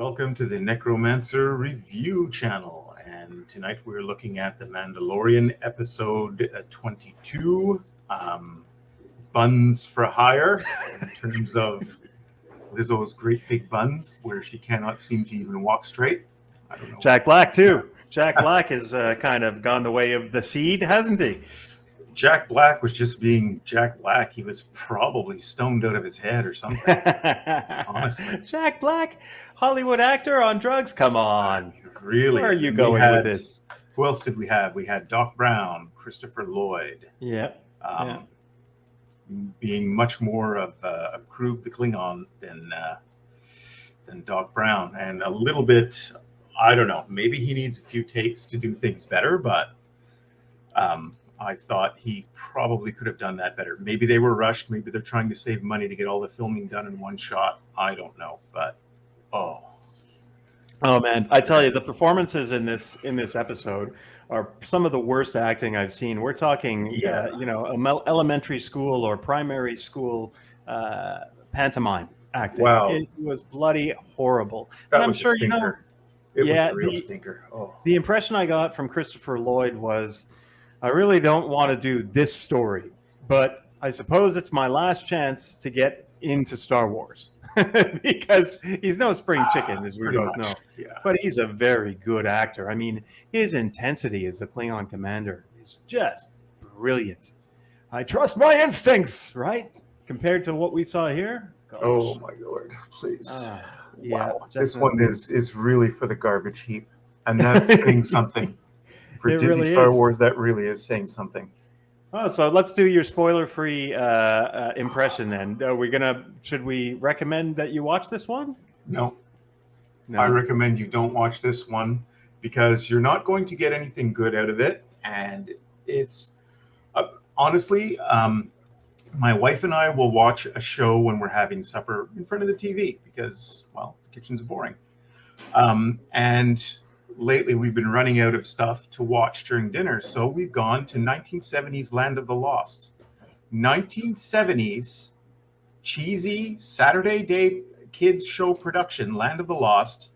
Welcome to the Necromancer Review channel, and tonight we're looking at the Mandalorian episode 22, Buns for Hire, in terms of Lizzo's great big buns, where she cannot seem to even walk straight. I don't know. Jack Black, too. Jack Black has kind of gone the way of the seed, hasn't he? Jack Black was just being Jack Black. He was probably stoned out of his head or something, honestly. Jack Black, Hollywood actor on drugs? Come on. Really? Where are you going with this? Who else did we have? We had Doc Brown, Christopher Lloyd. Yeah. Being much more of Krug the Klingon than Doc Brown. And a little bit, I don't know, maybe he needs a few takes to do things better, but I thought he probably could have done that better. Maybe they were rushed. Maybe they're trying to save money to get all the filming done in one shot. I don't know, but oh man, I tell you, the performances in this episode are some of the worst acting I've seen. We're talking, elementary school or primary school pantomime acting. Wow, it was bloody horrible. That and was I'm sure a stinker. It was a real stinker. Oh. The impression I got from Christopher Lloyd was, I really don't want to do this story, but I suppose it's my last chance to get into Star Wars because he's no spring chicken, as we both know. Yeah. But he's a very good actor. I mean, his intensity as the Klingon commander is just brilliant. I trust my instincts, right? Compared to what we saw here. Gosh. Oh my Lord, please. Yeah, wow. This one is really for the garbage heap, and that's saying something. For it Disney really Star is. Wars, that really is saying something. Oh, so let's do your spoiler-free impression then. Should we recommend that you watch this one? No. I recommend you don't watch this one because you're not going to get anything good out of it. And it's honestly, my wife and I will watch a show when we're having supper in front of the TV because, well, the kitchen's boring. And lately we've been running out of stuff to watch during dinner, so we've gone to 1970s Land of the Lost. 1970s cheesy Saturday day kids show production Land of the Lost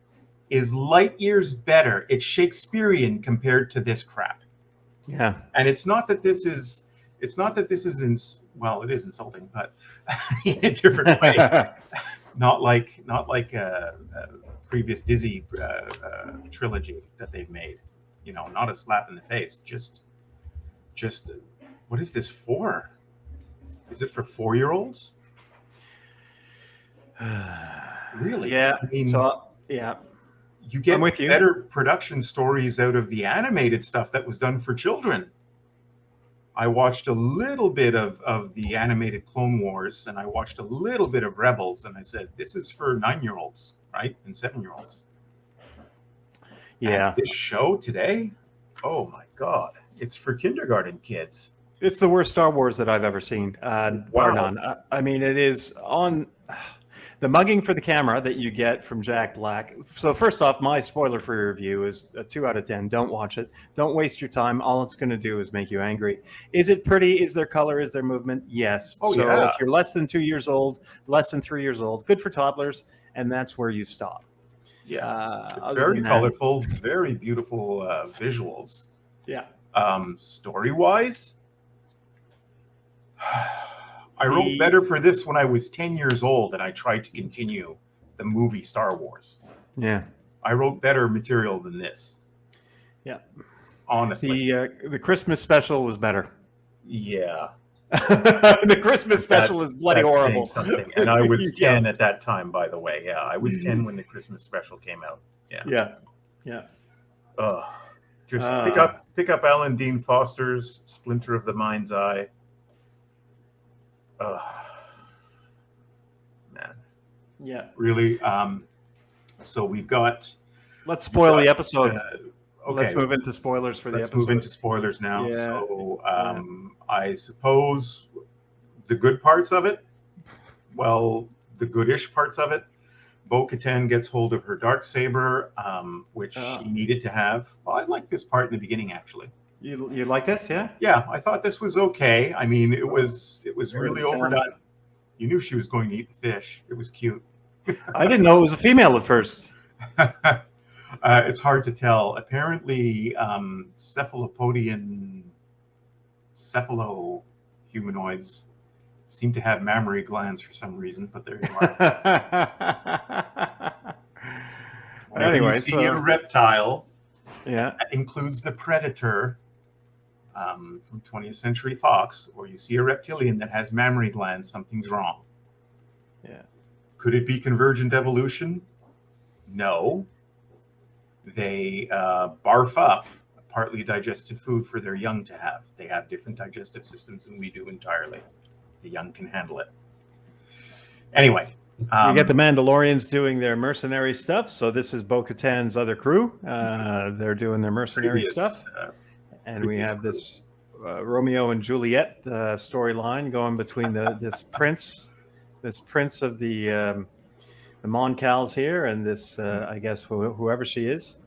is light years better. It's Shakespearean compared to this crap. Yeah. And it's not that this is well, it is insulting, but in a different way. not like previous Disney trilogy that they've made, not a slap in the face. Just what is this for? Is it for 4-year-olds? Really? Yeah. I mean, you get better production stories out of the animated stuff that was done for children. I watched a little bit of the animated Clone Wars, and I watched a little bit of Rebels, and I said, this is for 9-year-olds. Right? And 7-year-olds. Yeah. And this show today, oh my God, it's for kindergarten kids. It's the worst Star Wars that I've ever seen. Bar none. I mean, it is on the mugging for the camera that you get from Jack Black. So first off, my spoiler-free review is a 2 out of 10. Don't watch it. Don't waste your time. All it's going to do is make you angry. Is it pretty? Is there color? Is there movement? Yes. Oh, so yeah. If you're less than 2 years old, less than 3 years old, good for toddlers. And that's where you stop. Yeah, very colorful, very beautiful visuals. Yeah. Story-wise, I wrote better for this when I was 10 years old, and I tried to continue the movie Star Wars. Yeah. I wrote better material than this. Yeah. Honestly. The Christmas special was better. Yeah. The Christmas special is bloody horrible. And I was 10 at that time, by the way. Yeah, I was 10 when the Christmas special came out. Yeah. Just pick up Alan Dean Foster's Splinter of the Mind's Eye. Man. Yeah. Really. So we've got. Let's spoil the episode. Okay. Let's move into spoilers for the episode. Let's move into spoilers now. Yeah. So I suppose the good parts of it, well, the goodish parts of it, Bo-Katan gets hold of her darksaber, which she needed to have. Well, I like this part in the beginning, actually. You like this, yeah? Yeah, I thought this was okay. I mean, it was really overdone. You knew she was going to eat the fish. It was cute. I didn't know it was a female at first. It's hard to tell. Apparently, cephalo humanoids seem to have mammary glands for some reason, but there you are. Whenever you see a reptile, that includes the predator from 20th Century Fox, or you see a reptilian that has mammary glands, something's wrong. Yeah. Could it be convergent evolution? No. They barf up partly digested food for their young to have. They have different digestive systems than we do entirely. The young can handle it. Anyway. We get the Mandalorians doing their mercenary stuff. So this is Bo-Katan's other crew. They're doing their mercenary stuff. And we have this Romeo and Juliet storyline going between this prince of the Mon Cals here and this, I guess, whoever she is.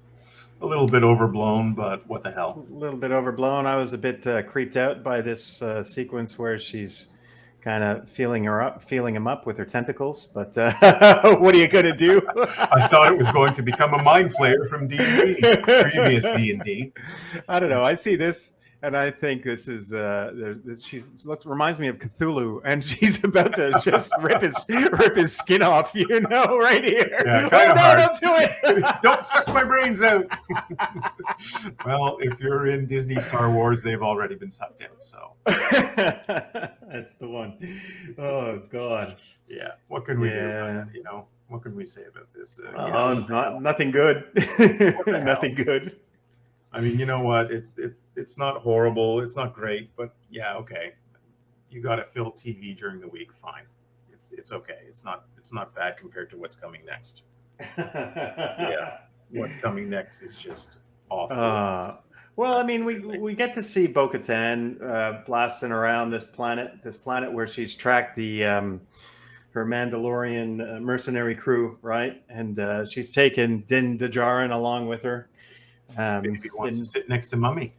A little bit overblown, but what the hell? A little bit overblown. I was a bit creeped out by this sequence where she's kind of feeling him up with her tentacles, but what are you going to do? I thought it was going to become a mind flayer from D&D, previous D&D. I don't know. I see this, and I think this is reminds me of Cthulhu, and she's about to just rip his skin off, right here. Yeah, kind of hard. Don't do it. Don't suck my brains out. Well, if you're in Disney Star Wars, they've already been sucked out. So that's the one. Oh God. Yeah. What can we do? What can we say about this? Nothing good. Nothing good. I mean, you know what? It's not horrible. It's not great, but yeah, okay. You got to fill TV during the week. Fine. It's okay. It's not bad compared to what's coming next. Yeah. What's coming next is just awful. Well, I mean, we get to see Bo-Katan blasting around this planet where she's tracked the her Mandalorian mercenary crew, right? And she's taken Din Djarin along with her. Maybe he wants to sit next to Mummy.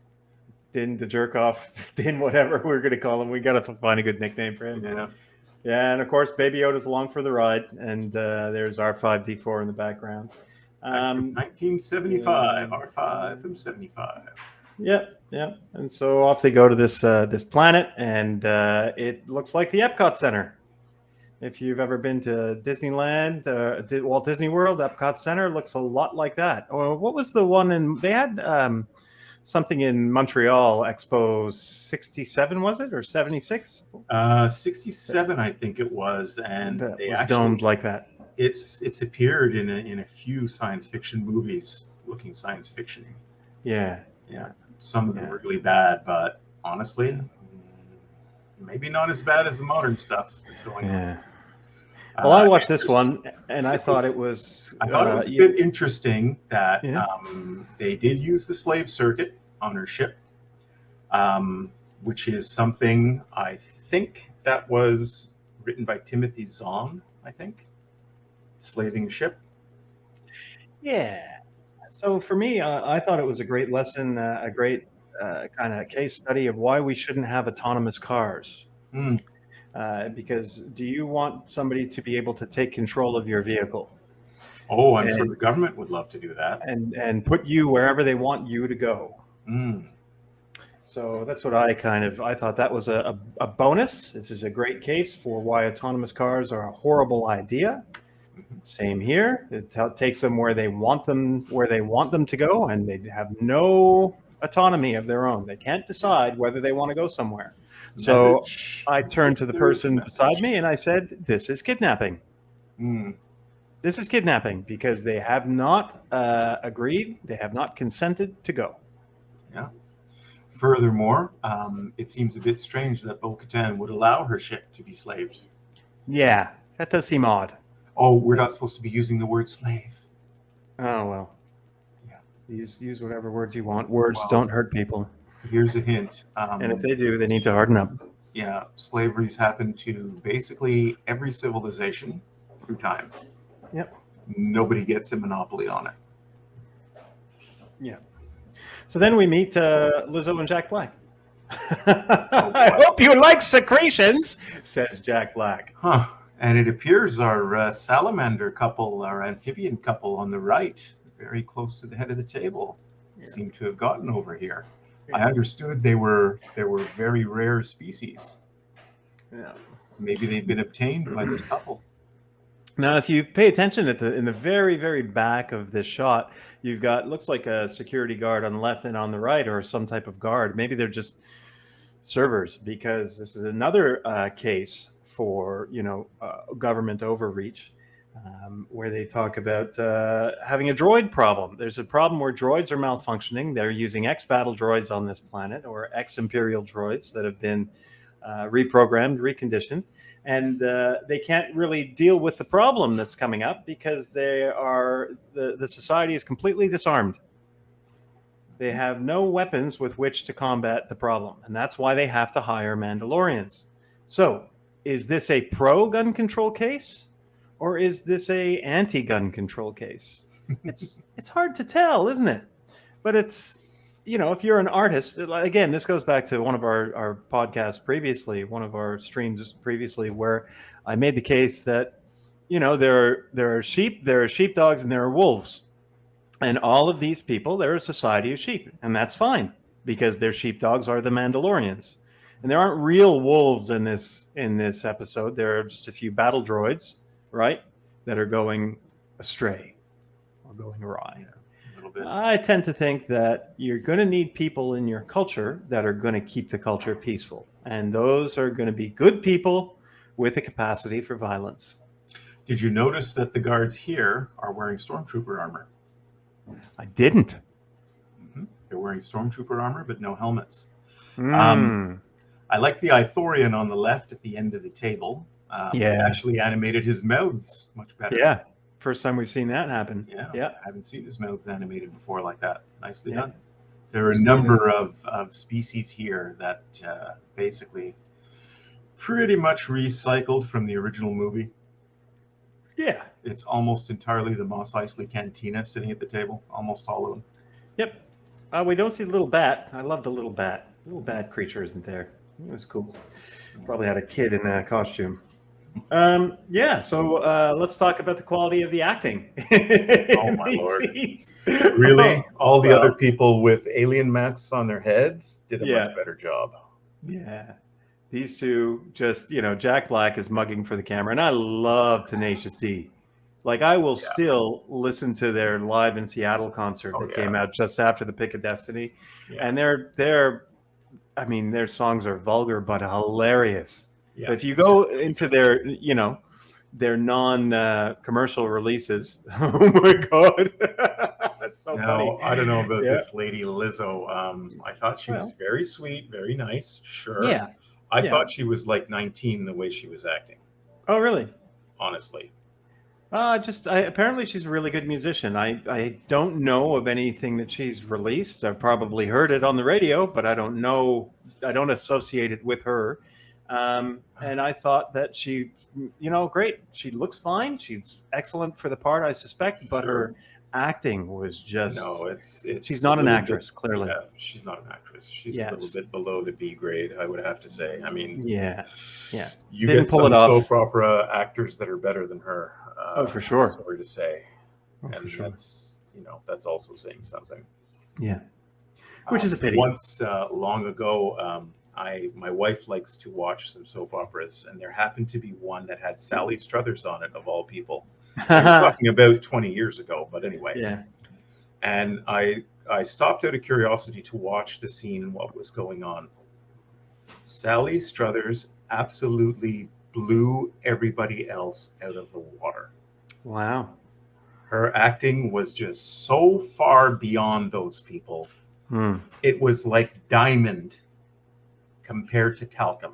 Din the jerk off, Din whatever we're going to call him. We got to find a good nickname for him. Yeah, and of course, Baby Yoda's along for the ride, and there's R5D4 in the background. 1975, R5 from 75. Yep. And so off they go to this planet, and it looks like the Epcot Center. If you've ever been to Disneyland, Walt Disney World, Epcot Center looks a lot like that. Or what was the one they had something in Montreal, Expo 67, was it, or 76? 67, I think it was, and that they was actually domed like that. It's appeared in a few science fiction movies, looking science fiction. Yeah. Some of them were really bad, but honestly, maybe not as bad as the modern stuff that's going on. Well, I watched this one, and I thought it was a bit interesting that they did use the slave circuit on her ship, which is something I think that was written by Timothy Zahn, I think. Slaving a ship. Yeah. So for me, I thought it was a great lesson, a great kind of case study of why we shouldn't have autonomous cars. Because do you want somebody to be able to take control of your vehicle? Oh, I'm sure the government would love to do that. And put you wherever they want you to go. So that's what I thought that was a bonus. This is a great case for why autonomous cars are a horrible idea. Same here. It takes them where they want them to go, and they have no autonomy of their own. They can't decide whether they want to go somewhere. So I turned to the person beside me and I said, "This is kidnapping. This is kidnapping because they have not agreed. They have not consented to go." Yeah. Furthermore, it seems a bit strange that Bo-Katan would allow her ship to be slaved. Yeah, that does seem odd. Oh, we're not supposed to be using the word slave. Oh, well. Yeah. Use whatever words you want. Words don't hurt people. Here's a hint. And if they do, they need to harden up. Yeah, slavery's happened to basically every civilization through time. Yep. Nobody gets a monopoly on it. Yeah. So then we meet Lizzo and Jack Black. I hope you like secretions, says Jack Black. Huh. And it appears our salamander couple, our amphibian couple on the right, very close to the head of the table, seem to have gotten over here. I understood they were very rare species. Yeah. Maybe they've been obtained by this couple. Now, if you pay attention in the very, very back of this shot, you've got, looks like a security guard on the left and on the right, or some type of guard. Maybe they're just servers, because this is another case for, government overreach, where they talk about having a droid problem. There's a problem where droids are malfunctioning. They're using ex-battle droids on this planet, or ex-imperial droids that have been reprogrammed, reconditioned. And they can't really deal with the problem that's coming up because the society is completely disarmed. They have no weapons with which to combat the problem, and that's why they have to hire Mandalorians. So, is this a pro-gun control case, or is this a anti-gun control case? It's hard to tell, isn't it? But it's, if you're an artist, again, this goes back to one of our podcasts previously, one of our streams previously, where I made the case that, there are sheep, there are sheepdogs, and there are wolves. And all of these people, they're a society of sheep, and that's fine, because their sheepdogs are the Mandalorians. And there aren't real wolves in this episode. There are just a few battle droids, right, that are going astray or going awry. I tend to think that you're going to need people in your culture that are going to keep the culture peaceful. And those are going to be good people with a capacity for violence. Did you notice that the guards here are wearing stormtrooper armor? I didn't. Mm-hmm. They're wearing stormtrooper armor, but no helmets. I like the Ithorian on the left at the end of the table. They actually animated his mouths much better. Yeah. First time we've seen that happen. Yeah. I haven't seen his mouths animated before like that. Nicely done. There are a number of species here that basically pretty much recycled from the original movie. Yeah. It's almost entirely the Mos Eisley Cantina sitting at the table. Almost all of them. Yep. We don't see the little bat. I love the little bat. The little bat creature isn't there. It was cool. Probably had a kid in a costume. So let's talk about the quality of the acting. Oh my Lord. Really? All the other people with alien masks on their heads did a much better job. Yeah. These two just, Jack Black is mugging for the camera, and I love Tenacious D. Like, I will still listen to their Live in Seattle concert that came out just after the Pick of Destiny. Yeah. And their songs are vulgar but hilarious. Yeah. If you go into their non-commercial releases, oh my God. That's so funny. I don't know about this lady Lizzo. I thought she was very sweet, very nice. Sure. Yeah. I thought she was like 19 the way she was acting. Oh, really? Honestly. Apparently she's a really good musician. I don't know of anything that she's released. I've probably heard it on the radio, but I don't know. I don't associate it with her. And I thought that she, great. She looks fine. She's excellent for the part, I suspect, but her acting was just... No, she's not an actress, clearly. Yeah, she's not an actress. She's a little bit below the B grade, I would have to say. I mean... Yeah. You Didn't get some soap opera actors that are better than her. For sure. Sorry to say. For sure. That's also saying something. Yeah. Which is a pity. Once, long ago... my wife likes to watch some soap operas, and there happened to be one that had Sally Struthers on it, of all people. We're talking about 20 years ago, but anyway. Yeah. And I stopped out of curiosity to watch the scene and what was going on. Sally Struthers absolutely blew everybody else out of the water. Wow. Her acting was just so far beyond those people. It was like diamond compared to talcum.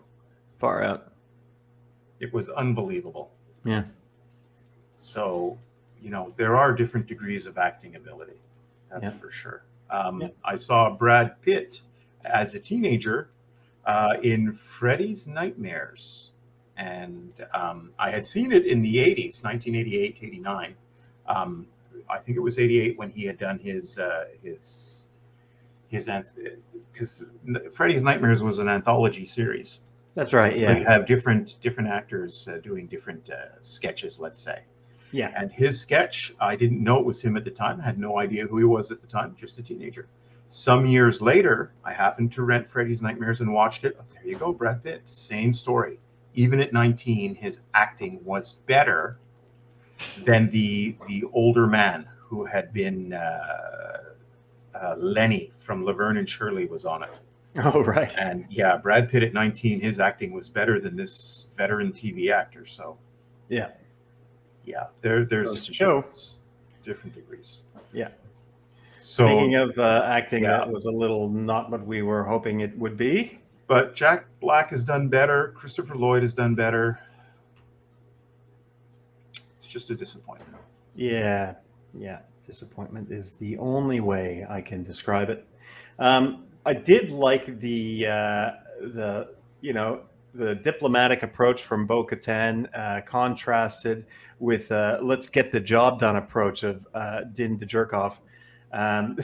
Far out. It was unbelievable. Yeah. So, there are different degrees of acting ability. That's for sure. I saw Brad Pitt as a teenager in Freddy's Nightmares. And I had seen it in the 80s, 1988 to 89. I think it was 88 when he had done his because Freddy's Nightmares was an anthology series. That's right. So Yeah. you have different actors doing different sketches, let's say. Yeah. And his sketch, I didn't know it was him at the time. I had no idea who he was at the time, just a teenager. Some years later, I happened to rent Freddy's Nightmares and watched it. Oh, there you go, Brad Pitt. Same story. Even at 19, his acting was better than the older man who had been Lenny from Laverne and Shirley was on it. Oh, right. And yeah, Brad Pitt at 19, his acting was better than this veteran TV actor. So yeah, there's different degrees. Yeah. So speaking of acting, that was a little not what we were hoping it would be. But Jack Black has done better. Christopher Lloyd has done better. It's just a disappointment. Yeah. Disappointment is the only way I can describe it. I did like the diplomatic approach from Bo-Katan, contrasted with let's get the job done approach of Din to jerk off. And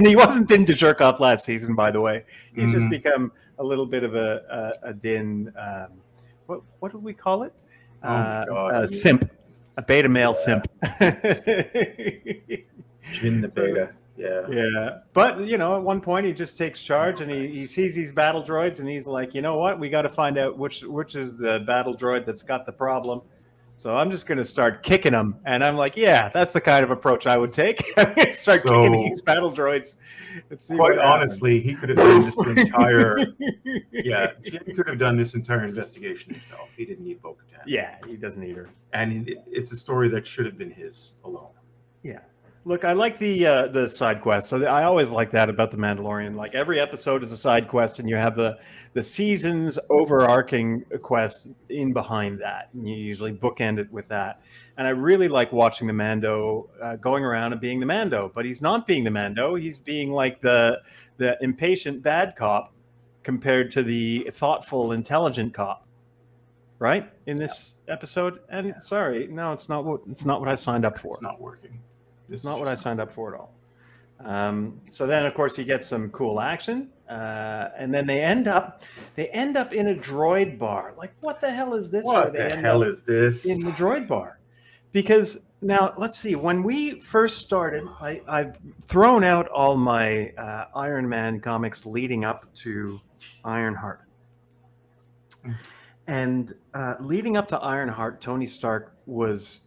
he wasn't Din to jerk off last season, by the way. He's just become a little bit of a Din. What do we call it? A simp, a beta male simp. Jin the beta. Yeah. But, at one point he just takes charge and he sees these battle droids and he's like, you know what? We got to find out which is the battle droid that's got the problem. So I'm just going to start kicking them. And I'm like, yeah, that's the kind of approach I would take. Start kicking these battle droids. Quite honestly, he could have done this entire... Jin could have done this entire investigation himself. He didn't need Bo-Katan. Yeah, he doesn't need her. And it's a story that should have been his alone. Yeah. Look, I like the side quest. So I always like that about The Mandalorian. Like every episode is a side quest, and you have the season's overarching quest in behind that. And you usually bookend it with that. And I really like watching the Mando going around and being the Mando. But he's not being the Mando. He's being like the impatient bad cop compared to the thoughtful, intelligent cop. Right? In this episode. And sorry, no, it's not what I signed up for. It's not working. It's not what I signed up for at all. So then, of course, you get some cool action, and then they end up in a droid bar. Like, what the hell is this? What the hell is this? In the droid bar? Because now, let's see. When we first started, I've thrown out all my Iron Man comics leading up to Ironheart. And leading up to Ironheart, Tony Stark was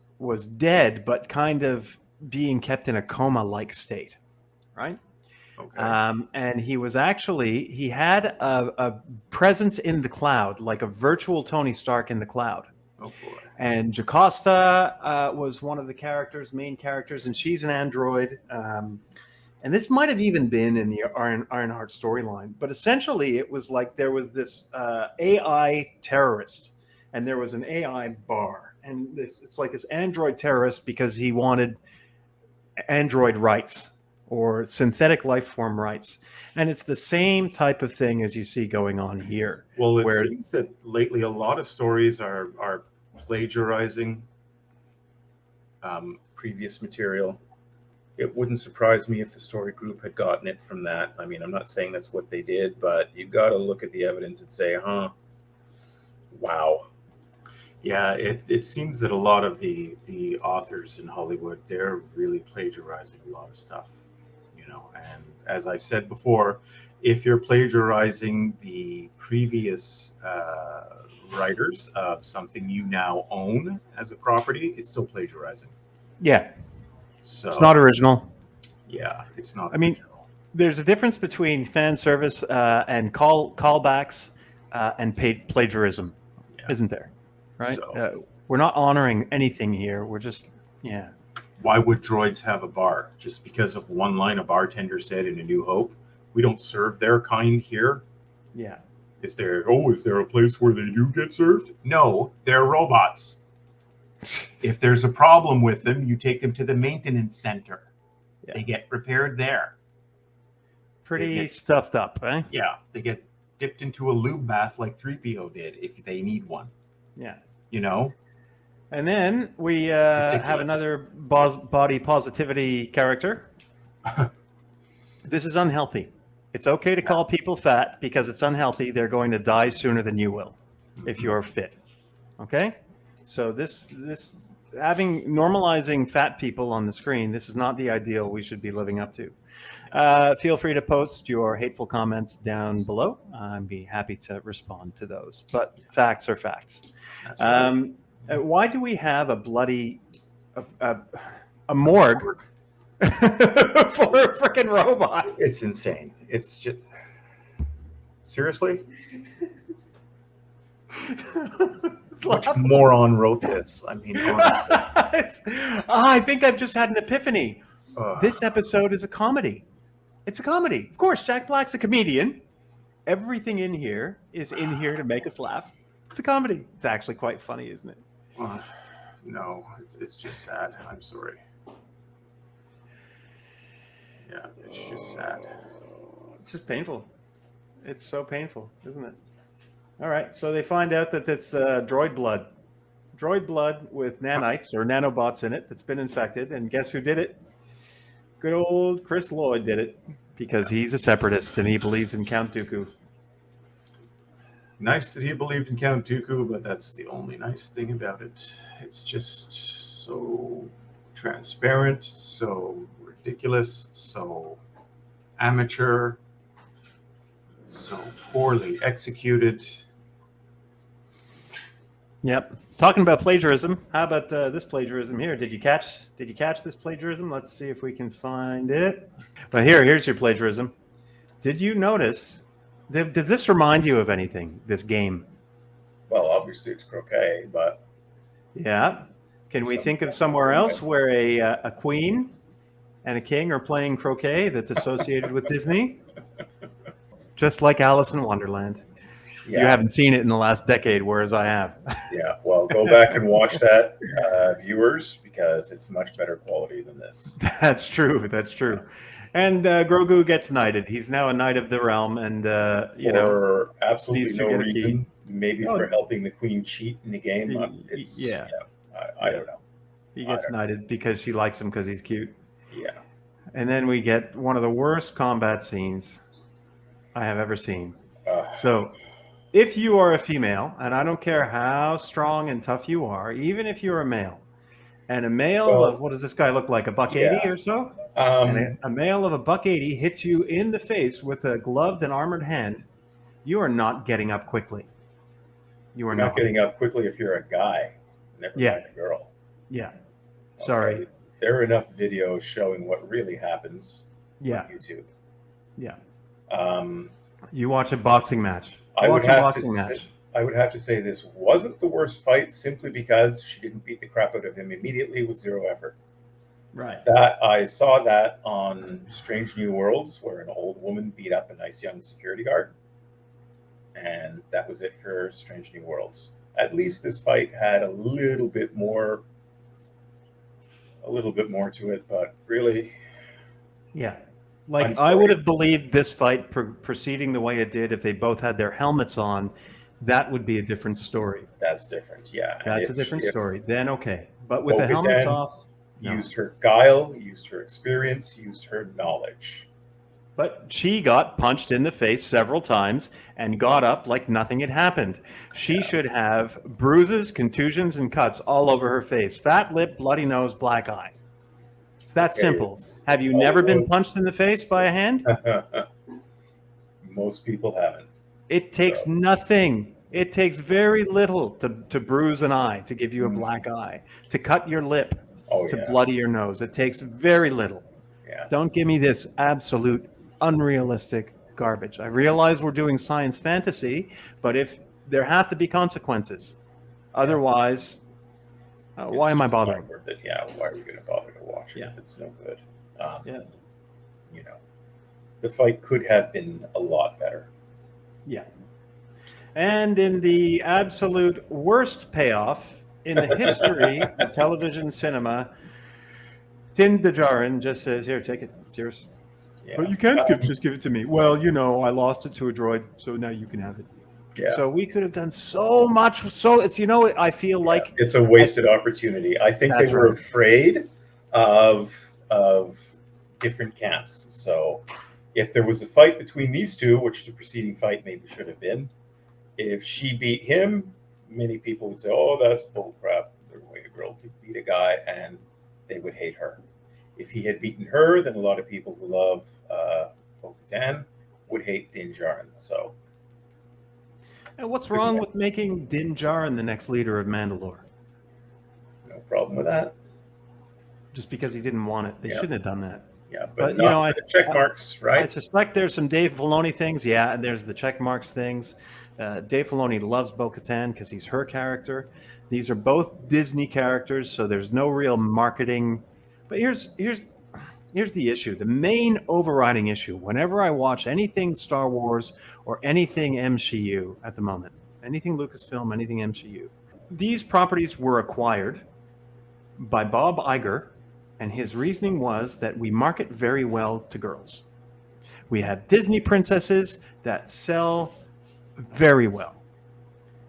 dead, but kind of being kept in a coma-like state, right? Okay. And he had a presence in the cloud, like a virtual Tony Stark in the cloud. Oh boy. And Jocasta was one of the main characters, and she's an android. And this might have even been in the Ironheart storyline, but essentially it was like there was this AI terrorist, and there was an AI bar, and it's like this android terrorist because he wanted android rights or synthetic life form rights, and it's the same type of thing as you see going on here. Well, it seems that lately a lot of stories are plagiarizing previous material. It wouldn't surprise me if the story group had gotten it from that. I mean, I'm not saying that's what they did, but you got to look at the evidence and say, wow. Yeah, it seems that a lot of the authors in Hollywood, they're really plagiarizing a lot of stuff, and as I've said before, if you're plagiarizing the previous writers of something you now own as a property, it's still plagiarizing. Yeah. So it's not original. Yeah, it's not. I mean, there's a difference between fan service and callbacks and paid plagiarism, isn't there? Right? So, we're not honoring anything here. We're just, Why would droids have a bar? Just because of one line a bartender said in A New Hope? We don't serve their kind here? Yeah. Is there a place where they do get served? No, they're robots. If there's a problem with them, you take them to the maintenance center. Yeah. They get repaired there. Pretty stuffed up, eh? Yeah, they get dipped into a lube bath like 3PO did if they need one. Yeah. And then we have another body positivity character. This is unhealthy. It's okay to call people fat because it's unhealthy. They're going to die sooner than you will if you're fit. Okay? So this normalizing fat people on the screen, this is not the ideal we should be living up to. Feel free to post your hateful comments down below. I'd be happy to respond to those. But facts are facts. That's right. Why do we have a bloody a morgue for a freaking robot? It's insane. It's just seriously. Which moron wrote this? I mean, I think I've just had an epiphany. This episode is a comedy. It's a comedy. Of course, Jack Black's a comedian. Everything in here is in here to make us laugh. It's a comedy. It's actually quite funny, isn't it? No, it's just sad. I'm sorry. Yeah, it's just sad. It's just painful. It's so painful, isn't it? All right, so they find out that it's droid blood. Droid blood with nanites or nanobots in it that's been infected. And guess who did it? Good old Chris Lloyd did it because he's a separatist and he believes in Count Dooku. Nice that he believed in Count Dooku, but that's the only nice thing about it. It's just so transparent, so ridiculous, so amateur, so poorly executed. Yep. Talking about plagiarism, how about this plagiarism here? Did you catch this plagiarism? Let's see if we can find it. But here's your plagiarism. Did you notice? Did this remind you of anything? This game? Well, obviously it's croquet, but yeah. Can we think of somewhere else where a queen and a king are playing croquet that's associated with Disney? Just like Alice in Wonderland. Yeah. You haven't seen it in the last decade, whereas I have. Yeah, well, go back and watch that, viewers, because it's much better quality than this. That's true. That's true. And Grogu gets knighted. He's now a knight of the realm, and for absolutely no reason. Maybe for helping the queen cheat in the game. I don't know. He gets knighted because she likes him because he's cute. Yeah. And then we get one of the worst combat scenes I have ever seen. So if you are a female, and I don't care how strong and tough you are, even if you're a male, and a male of, what does this guy look like, $180 or so? And a male of $180 hits you in the face with a gloved and armored hand, you are not getting up quickly. You are not getting up quickly if you're a guy, never mind a girl. Yeah. Sorry. Okay. There are enough videos showing what really happens on YouTube. Yeah. You watch a boxing match. I would have to say this wasn't the worst fight simply because she didn't beat the crap out of him immediately with zero effort. Right. That I saw that on Strange New Worlds, where an old woman beat up a nice young security guard. And that was it for Strange New Worlds. At least this fight had a little bit more to it, but really, yeah. Like, I would have believed this fight proceeding the way it did if they both had their helmets on. That would be a different story. That's different, yeah. That's a different story. Then okay, but with the helmets off, used her guile, used her experience, used her knowledge. But she got punched in the face several times and got up like nothing had happened. She should have bruises, contusions, and cuts all over her face. Fat lip, bloody nose, black eye. It's that simple. Have you never been punched in the face by a hand? Most people haven't. It takes nothing. It takes very little to bruise an eye, to give you a black eye, to cut your lip, to bloody your nose. It takes very little. Yeah. Don't give me this absolute unrealistic garbage. I realize we're doing science fantasy, but if there have to be consequences, otherwise, why am I bothering? Not worth it. Yeah, why are we going to bother to watch it if it's no good? You know, the fight could have been a lot better. Yeah. And in the absolute worst payoff in the history of television cinema, Din Djarin just says, "Here, take it. It's yours." Yeah. But you can't just give it to me. Well, I lost it to a droid, so now you can have it. Yeah. So we could have done so much. So it's, I feel like it's a wasted opportunity. I think they were afraid of different camps. So If there was a fight between these two, which the preceding fight maybe should have been, if she beat him, many people would say, "Oh, that's bullcrap. The way a girl could beat a guy," and they would hate her. If he had beaten her, then a lot of people who love Bo-Katan would hate Din Djarin. So, And what's wrong with making Din Djarin the next leader of Mandalore? no problem with that. Just because he didn't want it, they shouldn't have done that. Yeah, but you know, I check marks, right? I suspect there's some Dave Filoni things. Yeah, and there's the check marks things. Dave Filoni loves Bo-Katan because he's her character. These are both Disney characters, so there's no real marketing. But here's the issue. The main overriding issue whenever I watch anything Star Wars or anything MCU at the moment, anything Lucasfilm, anything MCU, these properties were acquired by Bob Iger, and his reasoning was that we market very well to girls. We have Disney princesses that sell very well,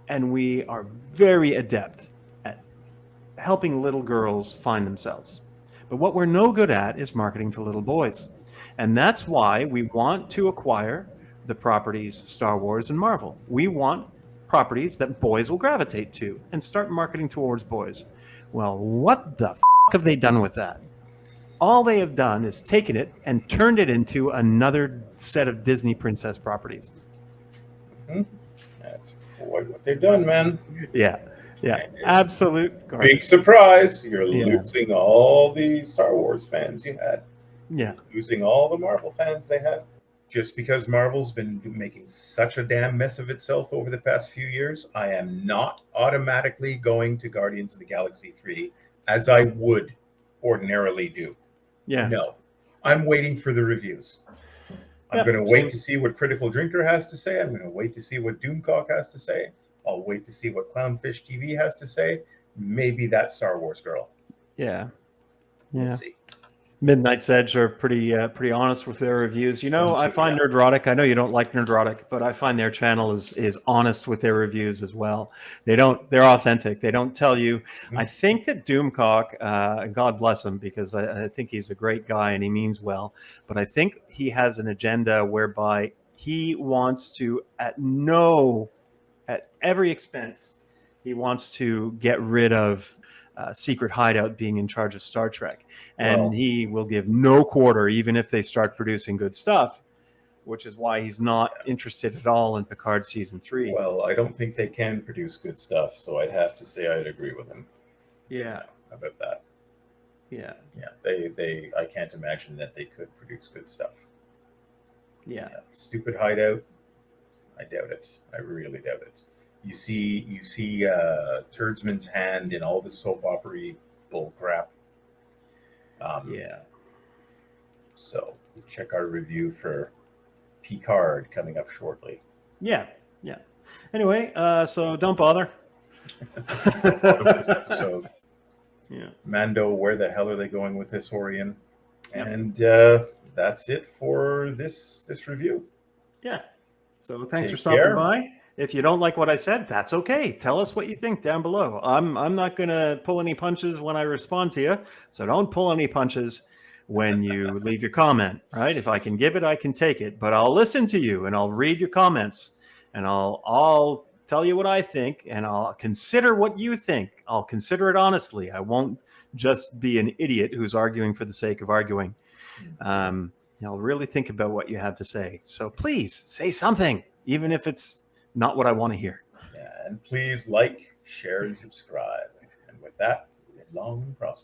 and we are very adept at helping little girls find themselves. But what we're no good at is marketing to little boys. And that's why we want to acquire the properties Star Wars and Marvel. We want properties that boys will gravitate to and start marketing towards boys. Well, what the have they done with that? All they have done is taken it and turned it into another set of Disney princess properties. Mm-hmm. That's what they've done, man. Yeah. Absolute garbage. Big surprise. You're losing all the Star Wars fans you had. Yeah. Losing all the Marvel fans they had. Just because Marvel's been making such a damn mess of itself over the past few years, I am not automatically going to Guardians of the Galaxy 3 as I would ordinarily do. Yeah. No. I'm waiting for the reviews. I'm going to wait to see what Critical Drinker has to say. I'm going to wait to see what Doomcock has to say. I'll wait to see what Clownfish TV has to say. Maybe that Star Wars girl. Yeah. Let's see. Midnight's Edge are pretty honest with their reviews. You know, I find Nerdrotic. I know you don't like Nerdrotic, but I find their channel is honest with their reviews as well. They're authentic. They don't tell you. Mm-hmm. I think that Doomcock, God bless him, because I think he's a great guy and he means well. But I think he has an agenda whereby he wants to, at every expense, he wants to get rid of Secret Hideout being in charge of Star Trek. And he will give no quarter, even if they start producing good stuff, which is why he's not interested at all in Picard Season 3. Well, I don't think they can produce good stuff, so I'd have to say I'd agree with him. Yeah. About that. Yeah. I can't imagine that they could produce good stuff. Yeah. Stupid Hideout, I doubt it. I really doubt it. You see Turdsman's hand in all the soap opera bull crap. So check our review for Picard coming up shortly. Yeah. Anyway, so don't bother. This episode. Yeah. Mando, where the hell are they going with this, Orion? And that's it for this review. Yeah. So thanks for stopping by. If you don't like what I said, that's okay. Tell us what you think down below. I'm not going to pull any punches when I respond to you. So don't pull any punches when you leave your comment, right? If I can give it, I can take it. But I'll listen to you and I'll read your comments and I'll tell you what I think and I'll consider what you think. I'll consider it honestly. I won't just be an idiot who's arguing for the sake of arguing. I'll really think about what you have to say. So please say something, even if it's not what I want to hear. Yeah, and please like, share, and subscribe. And with that, live long and prosper.